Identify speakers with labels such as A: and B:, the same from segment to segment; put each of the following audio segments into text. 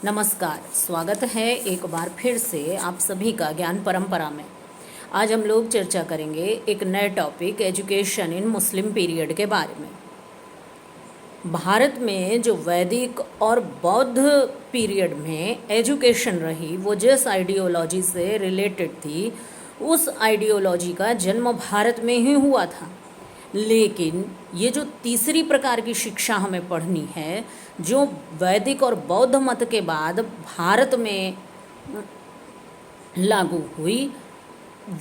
A: नमस्कार, स्वागत है एक बार फिर से आप सभी का ज्ञान परंपरा में। आज हम लोग चर्चा करेंगे एक नए topic education in Muslim period के बारे में। भारत में जो वैदिक और बौद्ध पीरियड में एजुकेशन रही वो जिस आइडियोलॉजी से रिलेटेड थी उस आइडियोलॉजी का जन्म भारत में ही हुआ था। लेकिन ये जो तीसरी प्रकार की शिक्षा हमें पढ़नी है जो वैदिक और बौद्ध मत के बाद भारत में लागू हुई,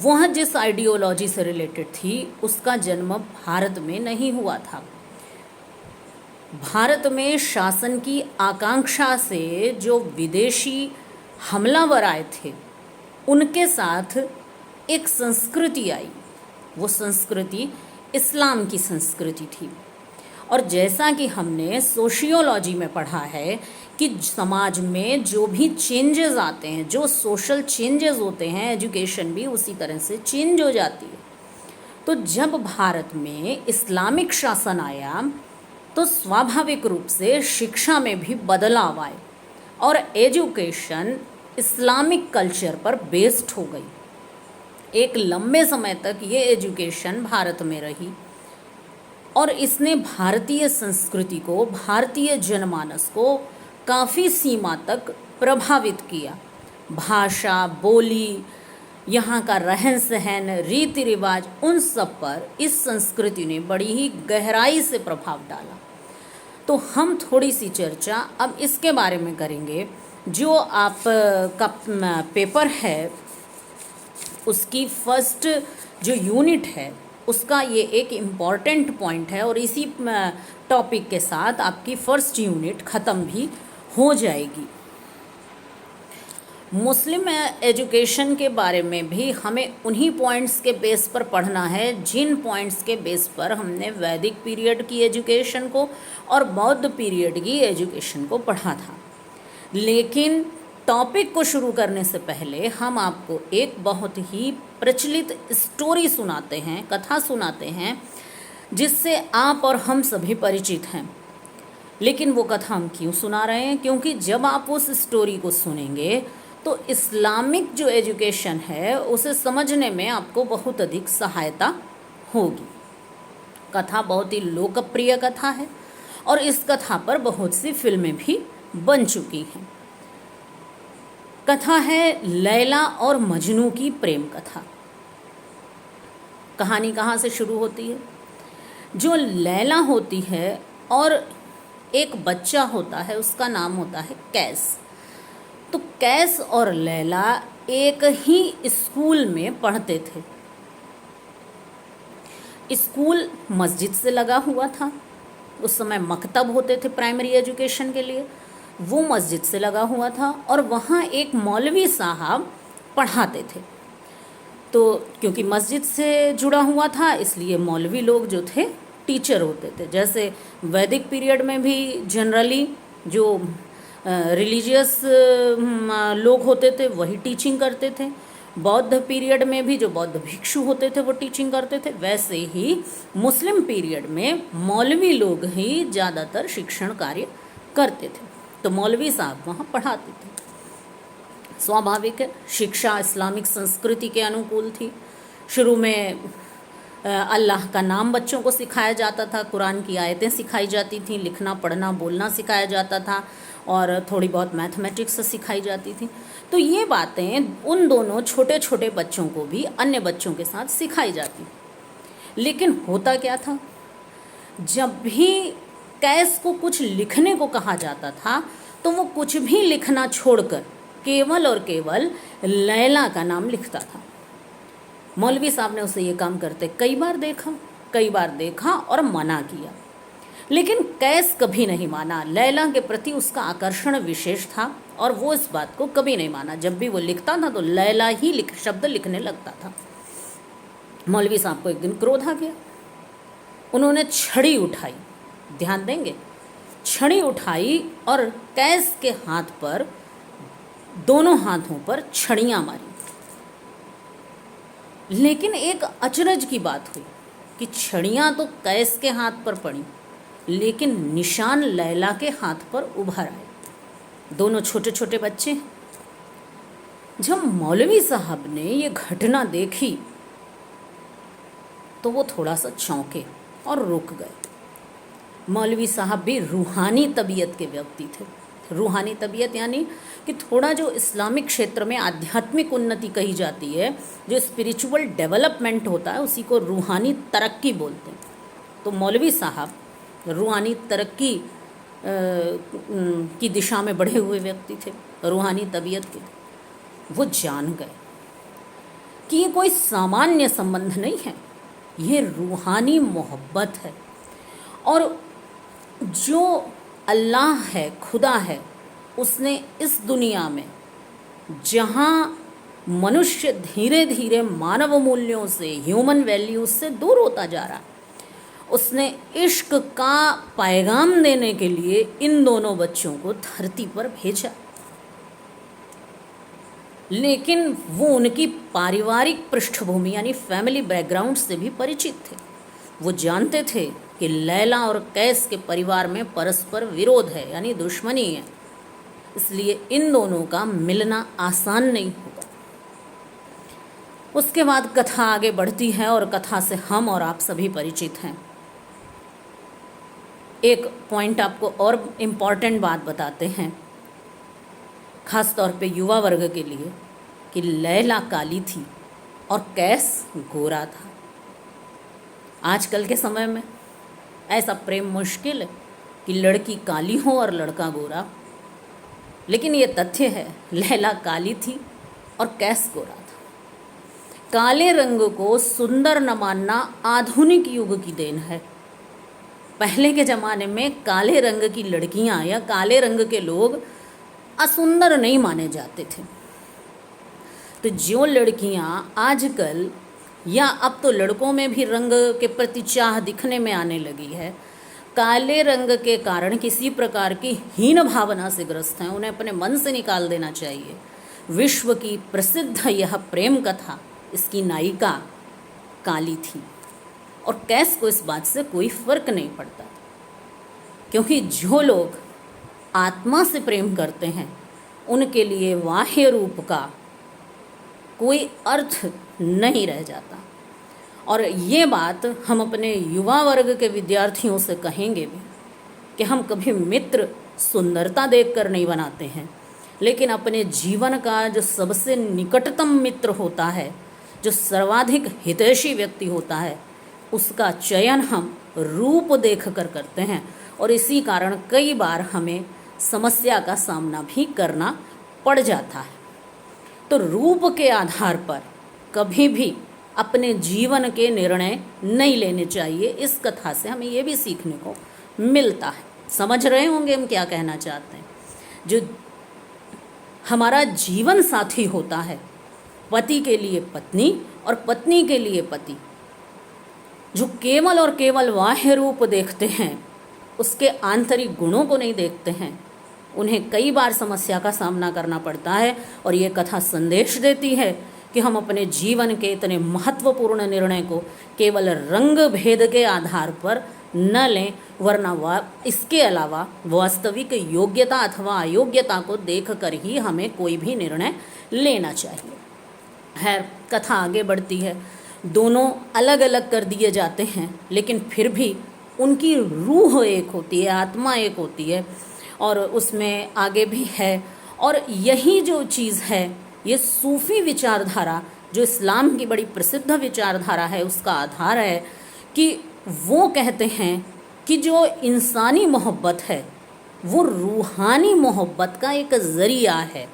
A: वह जिस आइडियोलॉजी से रिलेटेड थी उसका जन्म भारत में नहीं हुआ था। भारत में शासन की आकांक्षा से जो विदेशी हमलावर आए थे उनके साथ एक संस्कृति आई। वो संस्कृति इस्लाम की संस्कृति थी। और जैसा कि हमने सोशियोलॉजी में पढ़ा है कि समाज में जो भी चेंजेस आते हैं, जो सोशल चेंजेस होते हैं, एजुकेशन भी उसी तरह से चेंज हो जाती है। तो जब भारत में इस्लामिक शासन आया तो स्वाभाविक रूप से शिक्षा में भी बदलाव आए और एजुकेशन इस्लामिक कल्चर पर बेस्ड हो गई। एक लंबे समय तक ये एजुकेशन भारत में रही और इसने भारतीय संस्कृति को, भारतीय जनमानस को काफ़ी सीमा तक प्रभावित किया। भाषा, बोली, यहाँ का रहन सहन, रीति रिवाज, उन सब पर इस संस्कृति ने बड़ी ही गहराई से प्रभाव डाला। तो हम थोड़ी सी चर्चा अब इसके बारे में करेंगे। जो आप का पेपर है उसकी फर्स्ट जो यूनिट है उसका ये एक इम्पॉर्टेंट पॉइंट है और इसी टॉपिक के साथ आपकी फर्स्ट यूनिट ख़त्म भी हो जाएगी। मुस्लिम एजुकेशन के बारे में भी हमें उन्हीं पॉइंट्स के बेस पर पढ़ना है जिन पॉइंट्स के बेस पर हमने वैदिक पीरियड की एजुकेशन को और बौद्ध पीरियड की एजुकेशन को पढ़ा था। लेकिन टॉपिक को शुरू करने से पहले हम आपको एक बहुत ही प्रचलित स्टोरी सुनाते हैं, कथा सुनाते हैं, जिससे आप और हम सभी परिचित हैं। लेकिन वो कथा हम क्यों सुना रहे हैं? क्योंकि जब आप उस स्टोरी को सुनेंगे तो इस्लामिक जो एजुकेशन है उसे समझने में आपको बहुत अधिक सहायता होगी। कथा बहुत ही लोकप्रिय कथा है और इस कथा पर बहुत सी फिल्में भी बन चुकी हैं। कथा है लैला और मजनू की प्रेम कथा। कहानी कहाँ से शुरू होती है? जो लैला होती है और एक बच्चा होता है, उसका नाम होता है कैस। तो कैस और लैला एक ही स्कूल में पढ़ते थे। स्कूल मस्जिद से लगा हुआ था। उस समय मकतब होते थे प्राइमरी एजुकेशन के लिए, वो मस्जिद से लगा हुआ था और वहाँ एक मौलवी साहब पढ़ाते थे। तो क्योंकि मस्जिद से जुड़ा हुआ था इसलिए मौलवी लोग जो थे टीचर होते थे। जैसे वैदिक पीरियड में भी जनरली जो रिलीजियस लोग होते थे वही टीचिंग करते थे। बौद्ध पीरियड में भी जो बौद्ध भिक्षु होते थे वो टीचिंग करते थे। वैसे ही मुस्लिम पीरियड में मौलवी लोग ही ज़्यादातर शिक्षण कार्य करते थे। तो मौलवी साहब वहाँ पढ़ाते थे। स्वाभाविक है, शिक्षा इस्लामिक संस्कृति के अनुकूल थी। शुरू में अल्लाह का नाम बच्चों को सिखाया जाता था, कुरान की आयतें सिखाई जाती थी, लिखना पढ़ना बोलना सिखाया जाता था और थोड़ी बहुत मैथमेटिक्स सिखाई जाती थी। तो ये बातें उन दोनों छोटे छोटे बच्चों को भी अन्य बच्चों के साथ सिखाई जाती थी। लेकिन होता क्या था, जब भी कैस को कुछ लिखने को कहा जाता था तो वो कुछ भी लिखना छोड़कर केवल और केवल लैला का नाम लिखता था। मौलवी साहब ने उसे ये काम करते कई बार देखा और मना किया, लेकिन कैस कभी नहीं माना। लैला के प्रति उसका आकर्षण विशेष था और वो इस बात को कभी नहीं माना। जब भी वो लिखता था तो लैला ही शब्द लिखने लगता था। मौलवी साहब को एक दिन क्रोध आ गया। उन्होंने छड़ी उठाई, ध्यान देंगे, छड़ी उठाई और कैस के हाथ पर, दोनों हाथों पर छड़ियाँ मारी। लेकिन एक अचरज की बात हुई कि छड़ियाँ तो कैस के हाथ पर पड़ी लेकिन निशान लैला के हाथ पर उभर आए। दोनों छोटे छोटे बच्चे। जब मौलवी साहब ने ये घटना देखी तो वो थोड़ा सा चौंके और रुक गए। मौलवी साहब भी रूहानी तबीयत के व्यक्ति थे। रूहानी तबीयत यानी कि थोड़ा जो इस्लामिक क्षेत्र में आध्यात्मिक उन्नति कही जाती है, जो स्पिरिचुअल डेवलपमेंट होता है, उसी को रूहानी तरक्की बोलते हैं। तो मौलवी साहब रूहानी तरक्की की दिशा में बढ़े हुए व्यक्ति थे, रूहानी तबीयत के। वो जान गए कि ये कोई सामान्य संबंध नहीं है, ये रूहानी मोहब्बत है। और जो अल्लाह है, खुदा है, उसने इस दुनिया में जहाँ मनुष्य धीरे धीरे मानव मूल्यों से, ह्यूमन वैल्यूज से दूर होता जा रहा, उसने इश्क का पैगाम देने के लिए इन दोनों बच्चों को धरती पर भेजा। लेकिन वो उनकी पारिवारिक पृष्ठभूमि यानी फैमिली बैकग्राउंड से भी परिचित थे। वो जानते थे कि लैला और कैस के परिवार में परस्पर विरोध है यानी दुश्मनी है, इसलिए इन दोनों का मिलना आसान नहीं होगा। उसके बाद कथा आगे बढ़ती है और कथा से हम और आप सभी परिचित हैं। एक पॉइंट आपको और इम्पॉर्टेंट बात बताते हैं, खास तौर पे युवा वर्ग के लिए, कि लैला काली थी और कैस गोरा था। आजकल के समय में ऐसा प्रेम मुश्किल है कि लड़की काली हो और लड़का गोरा, लेकिन ये तथ्य है लैला काली थी और कैस गोरा था। काले रंग को सुंदर न मानना आधुनिक युग की देन है। पहले के ज़माने में काले रंग की लड़कियां या काले रंग के लोग असुंदर नहीं माने जाते थे। तो जो लड़कियां आजकल या अब तो लड़कों में भी रंग के प्रति चाह दिखने में आने लगी है, काले रंग के कारण किसी प्रकार की हीन भावना से ग्रस्त हैं, उन्हें अपने मन से निकाल देना चाहिए। विश्व की प्रसिद्ध यह प्रेम कथा, इसकी नायिका काली थी और कैस को इस बात से कोई फर्क नहीं पड़ता, क्योंकि जो लोग आत्मा से प्रेम करते हैं उनके लिए बाह्य रूप का कोई अर्थ नहीं रह जाता। और ये बात हम अपने युवा वर्ग के विद्यार्थियों से कहेंगे भी कि हम कभी मित्र सुंदरता देखकर नहीं बनाते हैं, लेकिन अपने जीवन का जो सबसे निकटतम मित्र होता है, जो सर्वाधिक हितैषी व्यक्ति होता है, उसका चयन हम रूप देख कर करते हैं। और इसी कारण कई बार हमें समस्या का सामना भी करना पड़ जाता है। तो रूप के आधार पर कभी भी अपने जीवन के निर्णय नहीं लेने चाहिए। इस कथा से हमें ये भी सीखने को मिलता है। समझ रहे होंगे हम क्या कहना चाहते हैं। जो हमारा जीवन साथी होता है, पति के लिए पत्नी और पत्नी के लिए पति, जो केवल और केवल बाह्य रूप देखते हैं, उसके आंतरिक गुणों को नहीं देखते हैं, उन्हें कई बार समस्या का सामना करना पड़ता है। और ये कथा संदेश देती है कि हम अपने जीवन के इतने महत्वपूर्ण निर्णय को केवल रंग भेद के आधार पर न लें, वरना इसके अलावा वास्तविक योग्यता अथवा अयोग्यता को देखकर ही हमें कोई भी निर्णय लेना चाहिए। खैर, कथा आगे बढ़ती है। दोनों अलग अलग कर दिए जाते हैं, लेकिन फिर भी उनकी रूह एक होती है, आत्मा एक होती है, और उसमें आगे भी है। और यही जो चीज़ है, ये सूफ़ी विचारधारा जो इस्लाम की बड़ी प्रसिद्ध विचारधारा है, उसका आधार है कि वो कहते हैं कि जो इंसानी मोहब्बत है वो रूहानी मोहब्बत का एक ज़रिया है।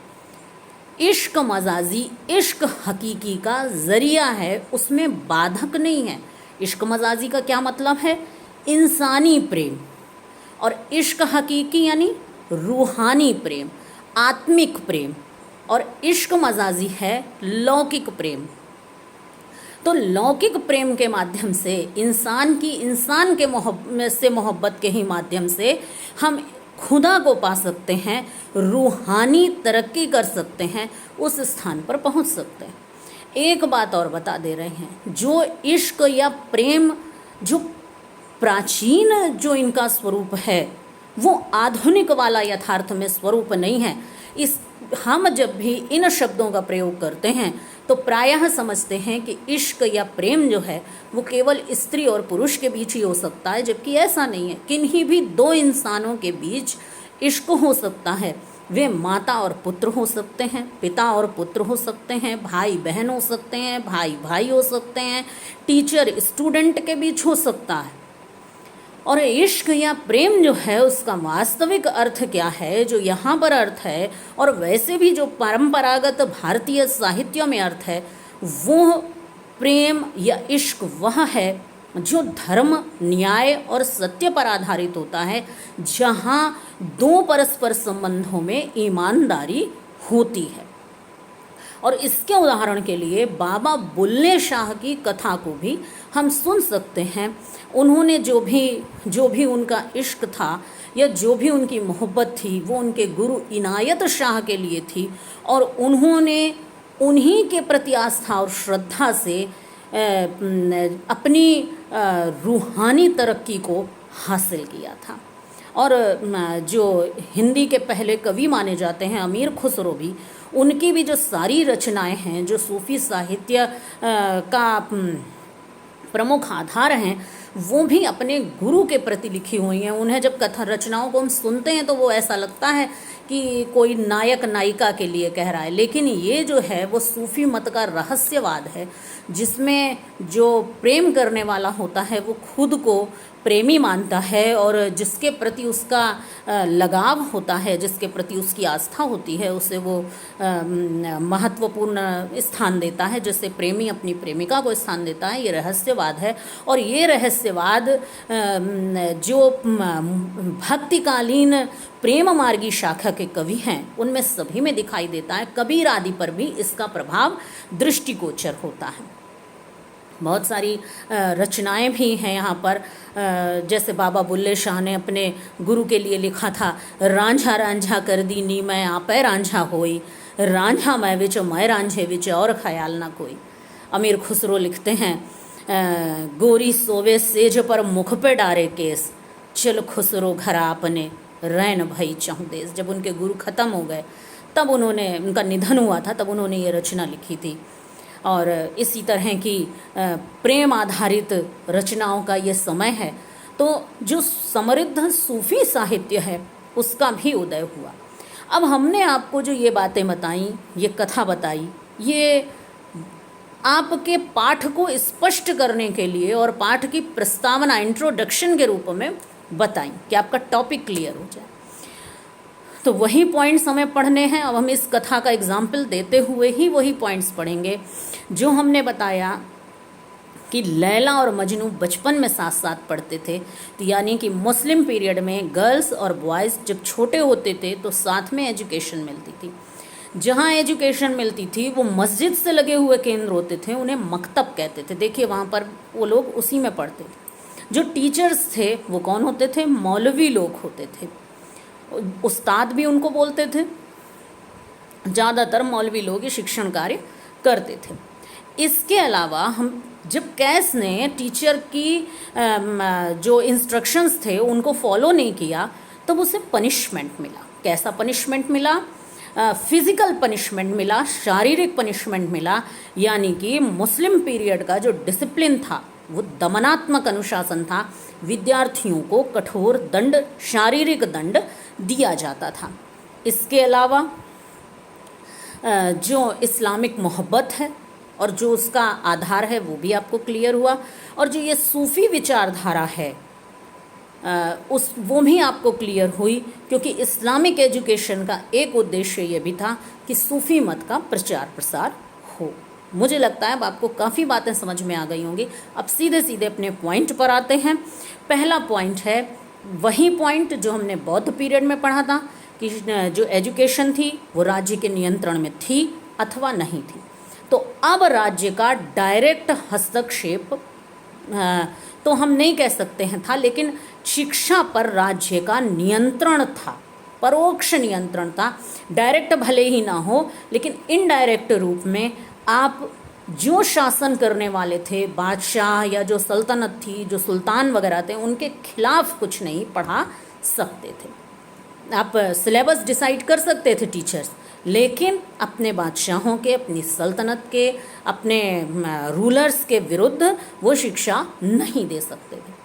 A: इश्क मजाजी, इश्क हकीकी का ज़रिया है, उसमें बाधक नहीं है। इश्क मजाजी का क्या मतलब है? इंसानी प्रेम। और इश्क हकीकी यानी रूहानी प्रेम, आत्मिक प्रेम। और इश्क मजाजी है लौकिक प्रेम। तो लौकिक प्रेम के माध्यम से इंसान के मोहब्बत के ही माध्यम से हम खुदा को पा सकते हैं, रूहानी तरक्की कर सकते हैं, उस स्थान पर पहुंच सकते हैं। एक बात और बता दे रहे हैं, जो इश्क या प्रेम जो प्राचीन जो इनका स्वरूप है वो आधुनिक वाला यथार्थ में स्वरूप नहीं है। इस हम जब भी इन शब्दों का प्रयोग करते हैं तो प्रायः समझते हैं कि इश्क या प्रेम जो है वो केवल स्त्री और पुरुष के बीच ही हो सकता है, जबकि ऐसा नहीं है। किन्हीं भी दो इंसानों के बीच इश्क हो सकता है। वे माता और पुत्र हो सकते हैं, पिता और पुत्र हो सकते हैं, भाई बहन हो सकते हैं, भाई भाई हो सकते हैं, टीचर स्टूडेंट के बीच हो सकता है। और इश्क या प्रेम जो है उसका वास्तविक अर्थ क्या है, जो यहाँ पर अर्थ है और वैसे भी जो परंपरागत भारतीय साहित्य में अर्थ है, वो प्रेम या इश्क वह है जो धर्म, न्याय और सत्य पर आधारित होता है, जहाँ दो परस्पर संबंधों में ईमानदारी होती है। और इसके उदाहरण के लिए बाबा बुल्ले शाह की कथा को भी हम सुन सकते हैं। उन्होंने जो भी उनका इश्क था या जो भी उनकी मोहब्बत थी वो उनके गुरु इनायत शाह के लिए थी, और उन्होंने उन्हीं के प्रति आस्था और श्रद्धा से अपनी रूहानी तरक्की को हासिल किया था। और जो हिंदी के पहले कवि माने जाते हैं अमीर खुसरो भी, उनकी भी जो सारी रचनाएं हैं जो सूफी साहित्य का प्रमुख आधार हैं, वो भी अपने गुरु के प्रति लिखी हुई हैं। उन्हें जब कथा रचनाओं को हम सुनते हैं तो वो ऐसा लगता है कि कोई नायक नायिका के लिए कह रहा है, लेकिन ये जो है वो सूफी मत का रहस्यवाद है, जिसमें जो प्रेम करने वाला होता है वो खुद को प्रेमी मानता है, और जिसके प्रति उसका लगाव होता है, जिसके प्रति उसकी आस्था होती है, उसे वो महत्वपूर्ण स्थान देता है, जैसे प्रेमी अपनी प्रेमिका को स्थान देता है। ये रहस्यवाद है, और ये रहस्यवाद जो भक्तिकालीन प्रेम मार्गी शाखा के कवि हैं उनमें सभी में दिखाई देता है। कबीर आदि पर भी इसका प्रभाव दृष्टिगोचर होता है। बहुत सारी रचनाएं भी हैं यहाँ पर, जैसे बाबा बुल्ले शाह ने अपने गुरु के लिए लिखा था, रांझा रांझा कर दी नी मैं आपे रांझा होई, रांझा मैं विच मैं रांझे विच और ख्याल ना कोई। अमीर खुसरो लिखते हैं, गोरी सोवे सेज पर मुख पे डारे केस, चल खुसरो घर आपने रैन भई चहु देश। जब उनके गुरु खत्म हो गए, तब उन्होंने, उनका निधन हुआ था, तब उन्होंने ये रचना लिखी थी। और इसी तरह की प्रेम आधारित रचनाओं का ये समय है। तो जो समृद्ध सूफी साहित्य है उसका भी उदय हुआ। अब हमने आपको जो ये बातें बताई, ये कथा बताई, ये आपके पाठ को स्पष्ट करने के लिए और पाठ की प्रस्तावना, इंट्रोडक्शन के रूप में बताई कि आपका टॉपिक क्लियर हो जाए। तो वही पॉइंट्स हमें पढ़ने हैं। अब हम इस कथा का एग्जाम्पल देते हुए ही वही पॉइंट्स पढ़ेंगे जो हमने बताया कि लैला और मजनू बचपन में साथ साथ पढ़ते थे। तो यानी कि मुस्लिम पीरियड में गर्ल्स और बॉयज़ जब छोटे होते थे तो साथ में एजुकेशन मिलती थी। जहाँ एजुकेशन मिलती थी वो मस्जिद से लगे हुए केंद्र होते थे, उन्हें मकतब कहते थे। देखिए वहाँ पर वो लोग उसी में पढ़ते थे। जो टीचर्स थे वो कौन होते थे? मौलवी लोग होते थे। उस्ताद भी उनको बोलते थे। ज़्यादातर मौलवी लोग ये शिक्षण कार्य करते थे। इसके अलावा हम जब कैस ने टीचर की जो इंस्ट्रक्शंस थे उनको फॉलो नहीं किया तब उसे पनिशमेंट मिला। कैसा पनिशमेंट मिला? फिज़िकल पनिशमेंट मिला, शारीरिक पनिशमेंट मिला। यानी कि मुस्लिम पीरियड का जो डिसिप्लिन था वो दमनात्मक अनुशासन था। विद्यार्थियों को कठोर दंड, शारीरिक दंड दिया जाता था। इसके अलावा जो इस्लामिक मोहब्बत है और जो उसका आधार है वो भी आपको क्लियर हुआ, और जो ये सूफ़ी विचारधारा है वो भी आपको क्लियर हुई, क्योंकि इस्लामिक एजुकेशन का एक उद्देश्य ये भी था कि सूफ़ी मत का प्रचार प्रसार हो। मुझे लगता है अब आपको काफ़ी बातें समझ में आ गई होंगी। अब सीधे सीधे अपने पॉइंट पर आते हैं। पहला पॉइंट है वही पॉइंट जो हमने बौद्ध पीरियड में पढ़ा था कि जो एजुकेशन थी वो राज्य के नियंत्रण में थी अथवा नहीं थी। तो अब राज्य का डायरेक्ट हस्तक्षेप तो हम नहीं कह सकते हैं था, लेकिन शिक्षा पर राज्य का नियंत्रण था, परोक्ष नियंत्रण था। डायरेक्ट भले ही ना हो, लेकिन इनडायरेक्ट रूप में आप जो शासन करने वाले थे, बादशाह या जो सल्तनत थी, जो सुल्तान वगैरह थे, उनके खिलाफ कुछ नहीं पढ़ा सकते थे। आप सिलेबस डिसाइड कर सकते थे टीचर्स, लेकिन अपने बादशाहों के, अपनी सल्तनत के, अपने रूलर्स के विरुद्ध वो शिक्षा नहीं दे सकते थे।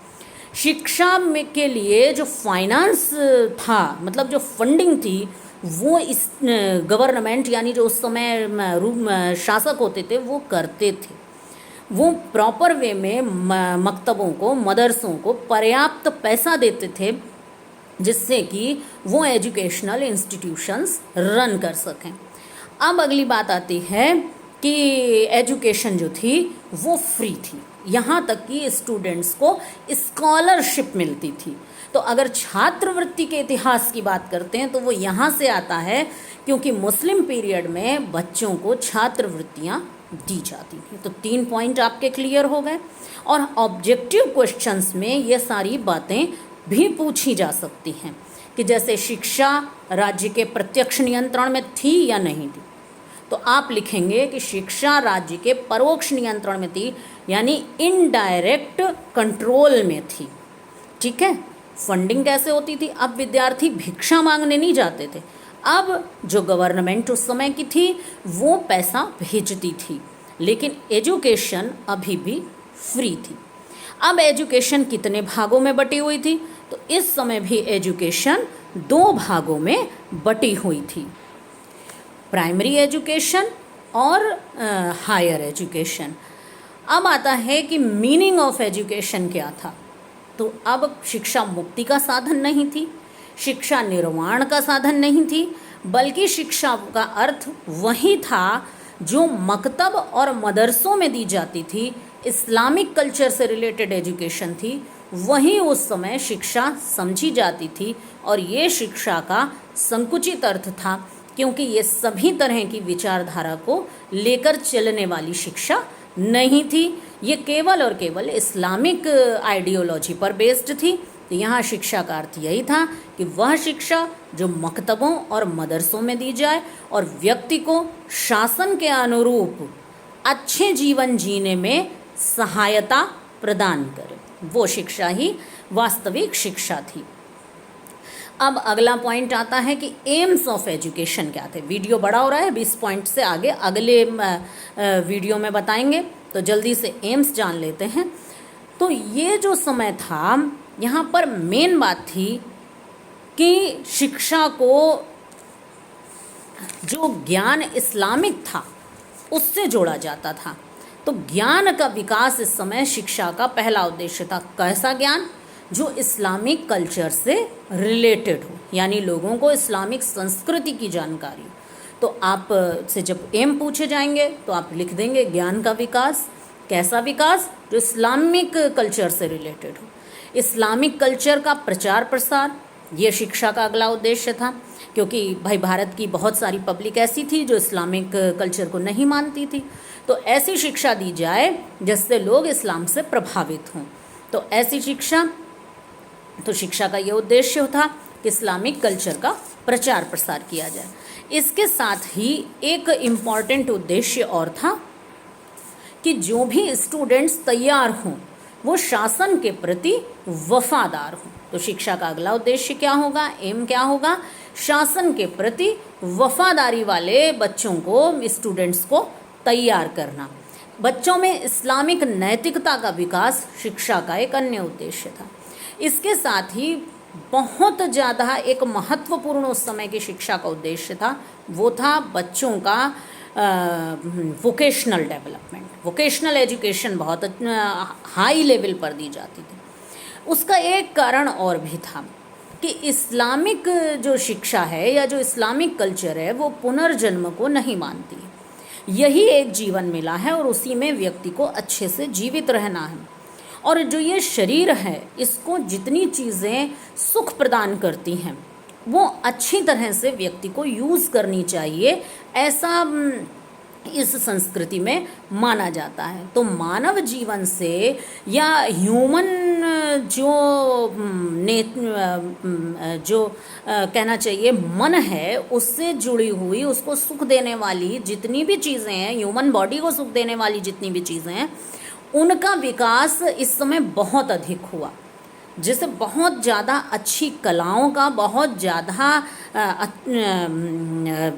A: शिक्षा में के लिए जो फाइनेंस था, मतलब जो फंडिंग थी, वो इस गवर्नमेंट यानी जो उस समय शासक होते थे वो करते थे। वो प्रॉपर वे में मकतबों को, मदरसों को पर्याप्त पैसा देते थे जिससे कि वो एजुकेशनल इंस्टीट्यूशंस रन कर सकें। अब अगली बात आती है कि एजुकेशन जो थी वो फ्री थी, यहाँ तक कि स्टूडेंट्स को स्कॉलरशिप मिलती थी। तो अगर छात्रवृत्ति के इतिहास की बात करते हैं तो वो यहाँ से आता है, क्योंकि मुस्लिम पीरियड में बच्चों को छात्रवृत्तियाँ दी जाती थी। तो 3 पॉइंट आपके क्लियर हो गए। और ऑब्जेक्टिव क्वेश्चंस में ये सारी बातें भी पूछी जा सकती हैं कि जैसे शिक्षा राज्य के प्रत्यक्ष नियंत्रण में थी या नहीं थी, तो आप लिखेंगे कि शिक्षा राज्य के परोक्ष नियंत्रण में थी, यानी इनडायरेक्ट कंट्रोल में थी। ठीक है। फंडिंग कैसे होती थी? अब विद्यार्थी भिक्षा मांगने नहीं जाते थे, अब जो गवर्नमेंट उस समय की थी वो पैसा भेजती थी, लेकिन एजुकेशन अभी भी फ्री थी। अब एजुकेशन कितने भागों में बटी हुई थी? तो इस समय भी एजुकेशन 2 भागों में बटी हुई थी, प्राइमरी एजुकेशन और हायर एजुकेशन। अब आता है कि मीनिंग ऑफ एजुकेशन क्या था। तो अब शिक्षा मुक्ति का साधन नहीं थी, शिक्षा निर्वाण का साधन नहीं थी, बल्कि शिक्षा का अर्थ वही था जो मकतब और मदरसों में दी जाती थी, इस्लामिक कल्चर से रिलेटेड एजुकेशन थी, वही उस समय शिक्षा समझी जाती थी। और ये शिक्षा का संकुचित अर्थ था, क्योंकि ये सभी तरह की विचारधारा को लेकर चलने वाली शिक्षा नहीं थी, ये केवल और केवल इस्लामिक आइडियोलॉजी पर बेस्ड थी। तो यहाँ शिक्षा का अर्थ यही था कि वह शिक्षा जो मकतबों और मदरसों में दी जाए और व्यक्ति को शासन के अनुरूप अच्छे जीवन जीने में सहायता प्रदान करे, वो शिक्षा ही वास्तविक शिक्षा थी। अब अगला पॉइंट आता है कि एम्स ऑफ एजुकेशन क्या थे। वीडियो बड़ा हो रहा है, 20 पॉइंट से आगे अगले वीडियो में बताएंगे, तो जल्दी से एम्स जान लेते हैं। तो ये जो समय था, यहाँ पर मेन बात थी कि शिक्षा को जो ज्ञान इस्लामिक था उससे जोड़ा जाता था। तो ज्ञान का विकास इस समय शिक्षा का पहला उद्देश्य था। कैसा ज्ञान? जो इस्लामिक कल्चर से रिलेटेड हो, यानी लोगों को इस्लामिक संस्कृति की जानकारी। तो आप से जब एम पूछे जाएंगे तो आप लिख देंगे ज्ञान का विकास। कैसा विकास? जो इस्लामिक कल्चर से रिलेटेड हो। इस्लामिक कल्चर का प्रचार प्रसार, ये शिक्षा का अगला उद्देश्य था, क्योंकि भाई भारत की बहुत सारी पब्लिक ऐसी थी जो इस्लामिक कल्चर को नहीं मानती थी। तो ऐसी शिक्षा दी जाए जिससे लोग इस्लाम से प्रभावित हों। तो ऐसी शिक्षा, तो शिक्षा का ये उद्देश्य था कि इस्लामिक कल्चर का प्रचार प्रसार किया जाए। इसके साथ ही एक इम्पॉर्टेंट उद्देश्य और था कि जो भी स्टूडेंट्स तैयार हों वो शासन के प्रति वफादार हों। तो शिक्षा का अगला उद्देश्य क्या होगा? एम क्या होगा? शासन के प्रति वफादारी वाले बच्चों को, स्टूडेंट्स को तैयार करना। बच्चों में इस्लामिक नैतिकता का विकास शिक्षा का एक अन्य उद्देश्य था। इसके साथ ही बहुत ज़्यादा एक महत्वपूर्ण उस समय की शिक्षा का उद्देश्य था, वो था बच्चों का वोकेशनल डेवलपमेंट। वोकेशनल एजुकेशन बहुत हाई लेवल पर दी जाती थी। उसका एक कारण और भी था कि इस्लामिक जो शिक्षा है या जो इस्लामिक कल्चर है वो पुनर्जन्म को नहीं मानती है। यही एक जीवन मिला है और उसी में व्यक्ति को अच्छे से जीवित रहना है। और जो ये शरीर है इसको जितनी चीज़ें सुख प्रदान करती हैं वो अच्छी तरह से व्यक्ति को यूज़ करनी चाहिए, ऐसा इस संस्कृति में माना जाता है। तो मानव जीवन से या ह्यूमन जो कहना चाहिए मन है उससे जुड़ी हुई, उसको सुख देने वाली जितनी भी चीज़ें हैं, ह्यूमन बॉडी को सुख देने वाली जितनी भी चीज़ें हैं, उनका विकास इस समय बहुत अधिक हुआ। जिससे बहुत ज़्यादा अच्छी कलाओं का, बहुत ज़्यादा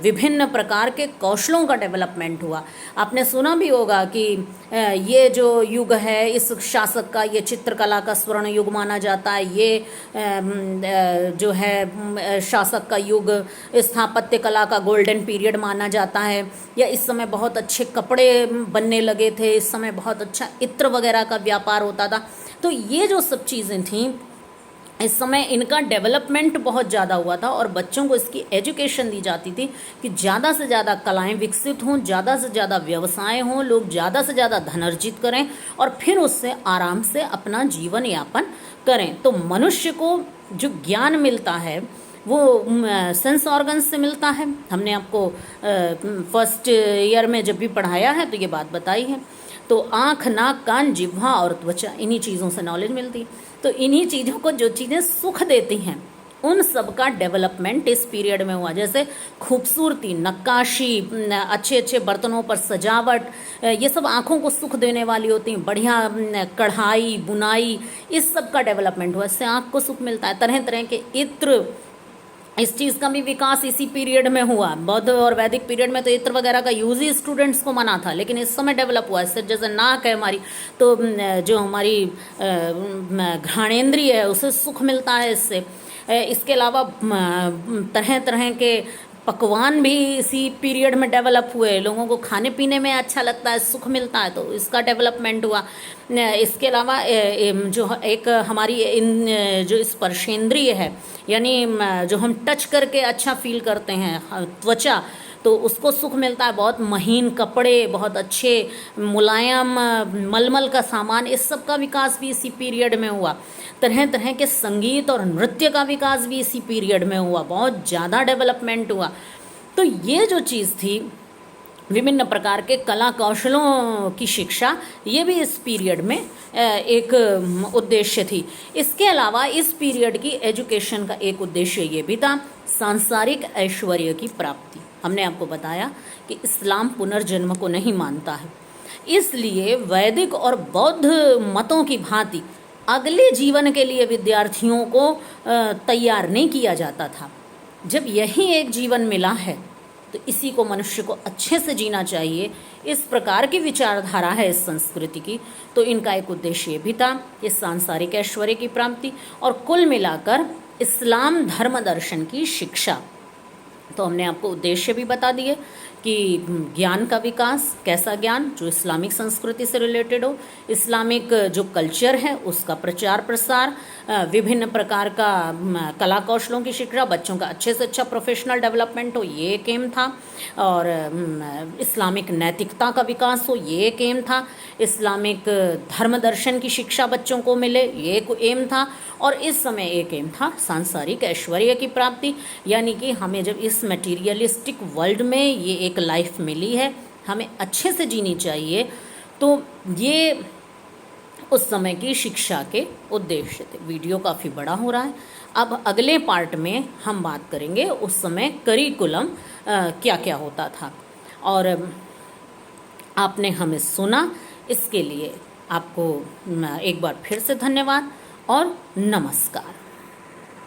A: विभिन्न प्रकार के कौशलों का डेवलपमेंट हुआ। आपने सुना भी होगा कि ये जो युग है, इस शासक का, ये चित्रकला का स्वर्ण युग माना जाता है, ये जो है शासक का युग स्थापत्य कला का गोल्डन पीरियड माना जाता है, या इस समय बहुत अच्छे कपड़े बनने लगे थे, इस समय बहुत अच्छा इत्र वगैरह का व्यापार होता था। तो ये जो सब चीज़ें थीं, इस समय इनका डेवलपमेंट बहुत ज़्यादा हुआ था और बच्चों को इसकी एजुकेशन दी जाती थी कि ज़्यादा से ज़्यादा कलाएं विकसित हों, ज़्यादा से ज़्यादा व्यवसाय हों, लोग ज़्यादा से ज़्यादा धन अर्जित करें और फिर उससे आराम से अपना जीवन यापन करें। तो मनुष्य को जो ज्ञान मिलता है वो सेंस ऑर्गन्स से मिलता है। हमने आपको फर्स्ट ईयर में जब भी पढ़ाया है तो ये बात बताई है। तो आँख, नाक, कान, जिह्वा और त्वचा, इन्हीं चीज़ों से नॉलेज मिलती है। तो इन्हीं चीज़ों को, जो चीज़ें सुख देती हैं, उन सब का डेवलपमेंट इस पीरियड में हुआ। जैसे खूबसूरती, नक्काशी, अच्छे अच्छे बर्तनों पर सजावट, ये सब आँखों को सुख देने वाली होती हैं। बढ़िया कढ़ाई, बुनाई, इस सब का डेवलपमेंट हुआ, इससे आँख को सुख मिलता है। तरह तरह के इत्र, इस चीज़ का भी विकास इसी पीरियड में हुआ। बौद्ध और वैदिक पीरियड में तो इत्र वगैरह का यूज ही स्टूडेंट्स को मना था, लेकिन इस समय डेवलप हुआ। इससे जैसे नाक है हमारी, तो जो हमारी घ्राणेंद्रिय है उसे सुख मिलता है इससे। इसके अलावा तरह तरह के पकवान भी इसी पीरियड में डेवलप हुए, लोगों को खाने पीने में अच्छा लगता है, सुख मिलता है, तो इसका डेवलपमेंट हुआ। इसके अलावा जो एक हमारी जो स्पर्शेंद्रिय है, यानी जो हम टच करके अच्छा फील करते हैं, त्वचा, तो उसको सुख मिलता है। बहुत महीन कपड़े, बहुत अच्छे मुलायम मलमल का सामान, इस सब का विकास भी इसी पीरियड में हुआ। तरह तरह के संगीत और नृत्य का विकास भी इसी पीरियड में हुआ, बहुत ज़्यादा डेवलपमेंट हुआ। तो ये जो चीज़ थी, विभिन्न प्रकार के कला कौशलों की शिक्षा, ये भी इस पीरियड में एक उद्देश्य थी। इसके अलावा इस पीरियड की एजुकेशन का एक उद्देश्य ये भी था, सांसारिक ऐश्वर्य की प्राप्ति। हमने आपको बताया कि इस्लाम पुनर्जन्म को नहीं मानता है, इसलिए वैदिक और बौद्ध मतों की भांति अगले जीवन के लिए विद्यार्थियों को तैयार नहीं किया जाता था। जब यही एक जीवन मिला है तो इसी को मनुष्य को अच्छे से जीना चाहिए, इस प्रकार की विचारधारा है इस संस्कृति की। तो इनका एक उद्देश्य भी था, इस सांसारिक ऐश्वर्य की प्राप्ति और कुल मिलाकर इस्लाम धर्म दर्शन की शिक्षा। तो हमने आपको उद्देश्य भी बता दिए कि ज्ञान का विकास, कैसा ज्ञान, जो इस्लामिक संस्कृति से रिलेटेड हो, इस्लामिक जो कल्चर है उसका प्रचार प्रसार, विभिन्न प्रकार का कला कौशलों की शिक्षा, बच्चों का अच्छे से अच्छा प्रोफेशनल डेवलपमेंट हो, ये एक एम था। और इस्लामिक नैतिकता का विकास हो, ये एक एम था। इस्लामिक धर्म दर्शन की शिक्षा बच्चों को मिले, ये एक एम था। और इस समय एक एम था सांसारिक ऐश्वर्य की प्राप्ति, यानी कि हमें जब इस मटीरियलिस्टिक वर्ल्ड में ये एक लाइफ मिली है, हमें अच्छे से जीनी चाहिए। तो ये उस समय की शिक्षा के उद्देश्य थे। वीडियो काफ़ी बड़ा हो रहा है, अब अगले पार्ट में हम बात करेंगे उस समय करिकुलम क्या क्या होता था। और आपने हमें सुना, इसके लिए आपको एक बार फिर से धन्यवाद और नमस्कार।